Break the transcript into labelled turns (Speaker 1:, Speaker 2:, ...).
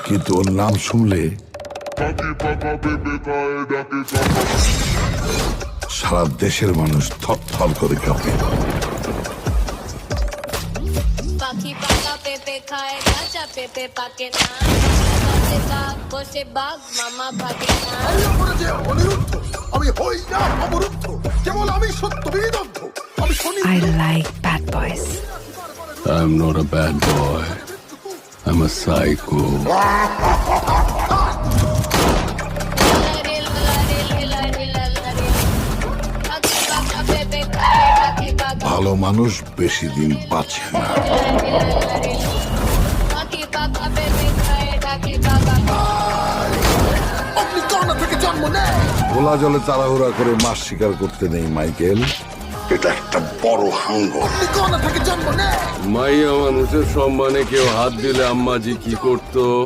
Speaker 1: কিন্তু ওর নাম শুনলে সারা দেশের মানুষ থরথর করে কাঁপে।
Speaker 2: পাখি পাকা পেঁপে খায়, কাঁচা পেঁপে পাকে না। কাক বসে বাঘ মামা ভাগে না।
Speaker 3: আমি হই না অবরুদ্ধ, কেবল আমি সত্য বিদগ্ধ। আমি
Speaker 4: I like bad boys.
Speaker 5: I'm not a bad boy. I'm a psycho.
Speaker 1: ভালো মানুষ বেশি দিন বাঁচে না।
Speaker 3: অগ্নিকণা থেকে জন্ম নেয়।
Speaker 1: খোলা জলে তাড়াহুড়া করে মাছ শিকার করতে নেই মাইকেল, এটা একটা বড় হাঙ্গর।
Speaker 3: অগ্নিকণা থেকে জন্ম নেয়।
Speaker 5: মাইয়া মানুষের সম্মানে কেউ হাত দিলে আম্মাজি কি করতো?